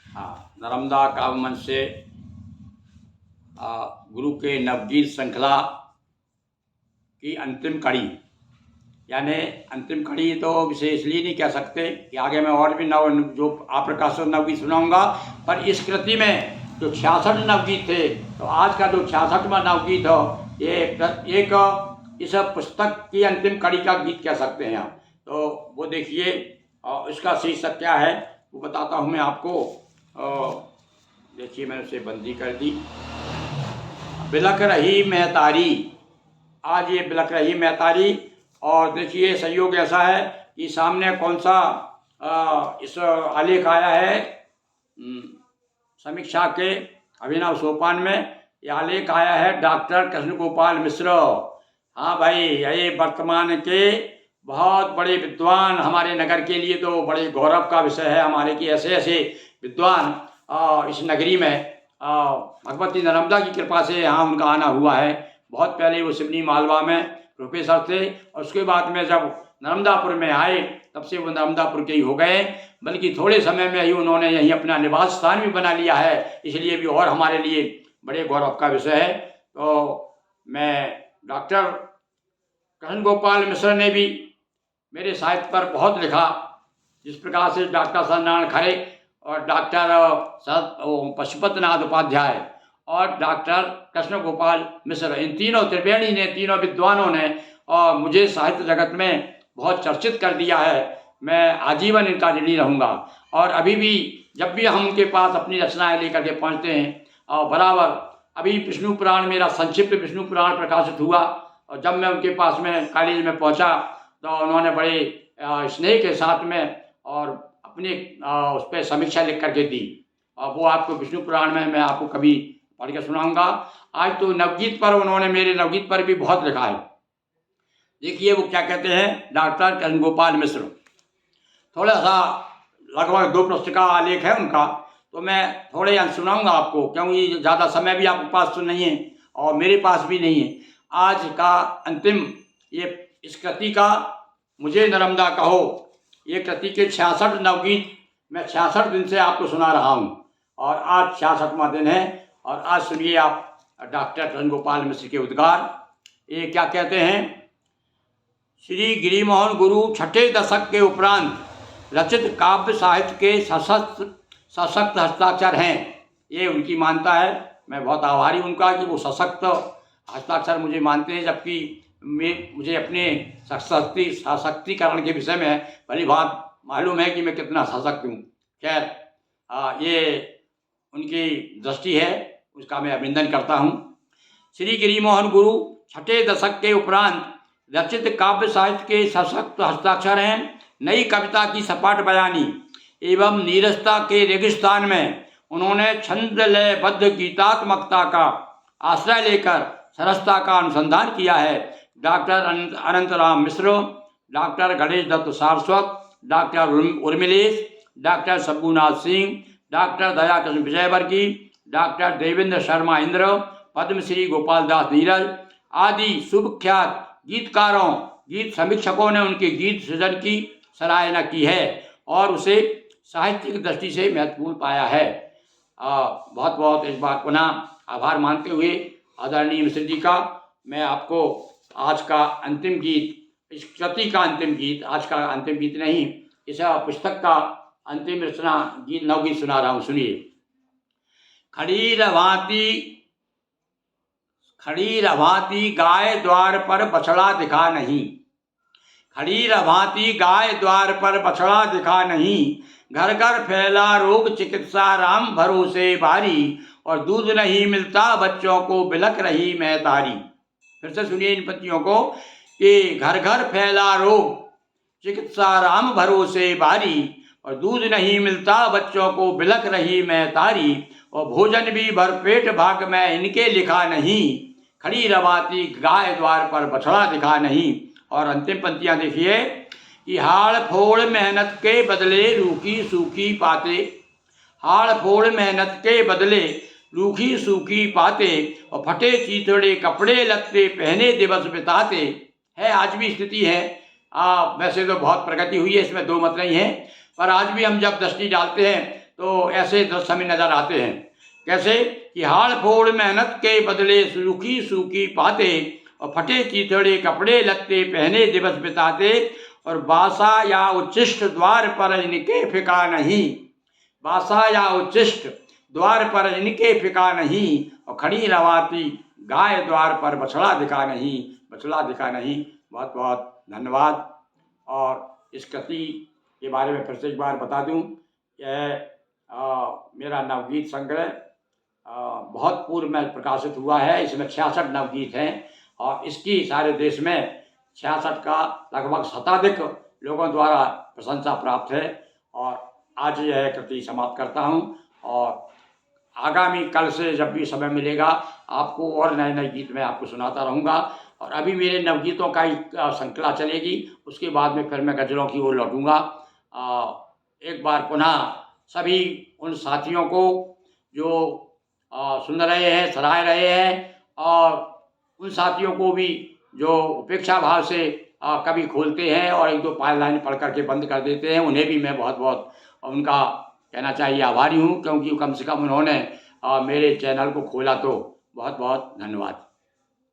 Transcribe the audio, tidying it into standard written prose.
हाँ, नर्मदा काव्य मंच से गुरु के नवगीत श्रृंखला की अंतिम कड़ी, यानी अंतिम कड़ी तो विशेष इसलिए नहीं कह सकते कि आगे मैं और भी जो आप्रकाशित नवगीत सुनाऊंगा, पर इस कृति में जो 66 नवगीत थे, तो आज का जो 66वां नवगीत हो, ये एक इस पुस्तक की अंतिम कड़ी का गीत कह सकते हैं आप। तो वो देखिए, इसका शीर्षक क्या है वो बताता हूँ मैं आपको। देखिए, मैंने उसे बंदी कर दी। बिलख रही महतारी, आज ये बिलख रही महतारी। और देखिए, संयोग ऐसा है कि सामने कौन सा इस आलेख आया है समीक्षा के अभिनव सोपान में। यह आलेख आया है डॉक्टर कृष्ण गोपाल मिश्र। हाँ भाई, ये वर्तमान के बहुत बड़े विद्वान, हमारे नगर के लिए तो बड़े गौरव का विषय है हमारे कि ऐसे ऐसे विद्वान इस नगरी में भगवती नर्मदा की कृपा से यहाँ उनका आना हुआ है। बहुत पहले वो सिवनी मालवा में प्रोफेसर थे, और उसके बाद में जब नर्मदापुर में आए तब से वो नर्मदापुर के ही हो गए, बल्कि थोड़े समय में ही उन्होंने यहीं अपना निवास स्थान भी बना लिया है, इसलिए भी और हमारे लिए बड़े गौरव का विषय है। तो मैं डॉक्टर कृष्ण गोपाल मिश्र ने भी मेरे साहित्य पर बहुत लिखा, जिस प्रकार से डॉक्टर सत्यनारायण खरे और डॉक्टर पशुपतिनाथ उपाध्याय और डॉक्टर कृष्ण गोपाल मिश्र, इन तीनों त्रिवेणी ने, तीनों विद्वानों ने मुझे साहित्य जगत में बहुत चर्चित कर दिया है। मैं आजीवन इनका ऋणी रहूँगा। और अभी भी जब भी हम उनके पास अपनी रचनाएं लेकर के पहुँचते हैं, और बराबर अभी विष्णु पुराण, मेरा संक्षिप्त विष्णु पुराण प्रकाशित हुआ, और जब मैं उनके पास में कॉलेज में पहुँचा तो उन्होंने बड़े स्नेह के साथ में और अपने उस पर समीक्षा लिख करके दी, और वो आपको विष्णु पुराण में मैं आपको कभी पढ़ के सुनाऊंगा। आज तो नवगीत पर उन्होंने मेरे नवगीत पर भी बहुत लिखा है। देखिए वो क्या कहते हैं डॉक्टर कृष्ण गोपाल मिश्र। थोड़ा सा लगभग 2 पृष्ठ का आलेख है उनका, तो मैं थोड़े अंश सुनाऊंगा आपको, क्योंकि ज़्यादा समय भी आपके पास तो नहीं है और मेरे पास भी नहीं है। आज का अंतिम ये इस कृति का मुझे नर्मदा कहो, ये कृति के 66 नवगीत मैं 66 दिन से आपको सुना रहा हूँ, और आज 66वां दिन है। और आज सुनिए आप डॉक्टर कृष्ण गोपाल मिश्र के उद्गार। ये क्या कहते हैं। श्री गिरिमोहन गुरु छठे दशक के उपरांत रचित काव्य साहित्य के सशक्त हस्ताक्षर हैं, ये उनकी मानता है। मैं बहुत आभारी उनका कि वो सशक्त हस्ताक्षर मुझे मानते हैं, जबकि मुझे अपने सशक्तिकरण के विषय में भली बात मालूम है कि मैं कितना सशक्त हूँ। खैर, ये उनकी दृष्टि है, उसका मैं अभिनंदन करता हूँ। श्री गिरिमोहन गुरु छठे दशक के उपरांत रचित काव्य साहित्य के सशक्त हस्ताक्षर हैं। नई कविता की सपाट बयानी एवं नीरसता के रेगिस्तान में उन्होंने छंद लयबद्ध गीतात्मकता का आश्रय लेकर सरसता का अनुसंधान किया है। Doctor Anantram Mishra, doctor Ganesh Dutt Saraswat, doctor Urmilesh, doctor Shambhunath Singh, doctor Dayakrishna Vijayvargiya, doctor Devendra Sharma Indra, Padmashri Gopal Das Neeraj आदि सुविख्यात गीतकारों, गीत समीक्षकों ने उनके गीत सृजन की सराहना की है और उसे साहित्यिक दृष्टि से महत्वपूर्ण पाया है। बहुत बहुत इस बार पुनः आभार मानते हुए आदरणीय मिश्र जी का, मैं आपको आज का अंतिम गीत, इस कृति का अंतिम गीत, आज का अंतिम गीत नहीं, इस पुस्तक का अंतिम रचना गीत नवगीत सुना रहा हूँ। सुनिए। खड़ी रभाती गाय द्वार पर बछड़ा दिखा नहीं, खड़ी रभाती गाय द्वार पर बछड़ा दिखा नहीं, घर घर फैला रोग चिकित्सा राम भरोसे भारी, और दूध नहीं मिलता बच्चों को बिलख रही महतारी। फिर से सुनिए इन पंक्तियों को कि घर घर फैला रोग चिकित्सा राम भरोसे भारी, और दूध नहीं मिलता बच्चों को बिलख रही महतारी, और भोजन भी भरपेट भाग में इनके लिखा नहीं, खड़ी रवाती गाय द्वार पर बछड़ा दिखा नहीं। और अंतिम पंक्तियां देखिए कि हाड़ फोड़ मेहनत के बदले रूखी सूखी पाते, हाड़ फोड़ मेहनत के बदले रूखी सूखी पाते, और फटे चीथड़े कपड़े लत्ते पहने दिवस बिताते है। आज भी स्थिति है। वैसे तो बहुत प्रगति हुई है, इसमें दो मत नहीं है, पर आज भी हम जब दृष्टि डालते हैं तो ऐसे दृश्य हमें नजर आते हैं। कैसे कि हाड़ फोड़ मेहनत के बदले सूखी सूखी पाते, और फटे चीथड़े कपड़े लत्ते पहने दिवस बिताते, और बासा या उच्छिष्ट द्वार पर इनके फिका नहीं, बासा या उच्छिष्ट द्वार पर इनके फिका नहीं, और खड़ी रवाती गाय द्वार पर बछड़ा दिखा नहीं, बछड़ा दिखा नहीं। बहुत बहुत धन्यवाद। और इस कृति के बारे में फिर से एक बार बता दूं, यह मेरा नवगीत संग्रह बहुत पूर्व में प्रकाशित हुआ है। इसमें 66 नवगीत हैं, और इसकी सारे देश में 66 का लगभग शताधिक लोगों द्वारा प्रशंसा प्राप्त है। और आज यह कृति समाप्त करता हूँ, और आगामी कल से जब भी समय मिलेगा आपको और नए नए गीत मैं आपको सुनाता रहूँगा। और अभी मेरे नवगीतों का ही श्रृंखला चलेगी, उसके बाद में फिर मैं गज़लों की ओर लौटूँगा। एक बार पुनः सभी उन साथियों को जो सुन रहे हैं, सराह रहे हैं, और उन साथियों को भी जो उपेक्षा भाव से कभी खोलते हैं और एक दो पाँच लाइन पढ़ करके बंद कर देते हैं, उन्हें भी मैं बहुत बहुत उनका कहना चाहिए आभारी हूँ, क्योंकि कम से कम उन्होंने मेरे चैनल को खोला। तो बहुत बहुत धन्यवाद।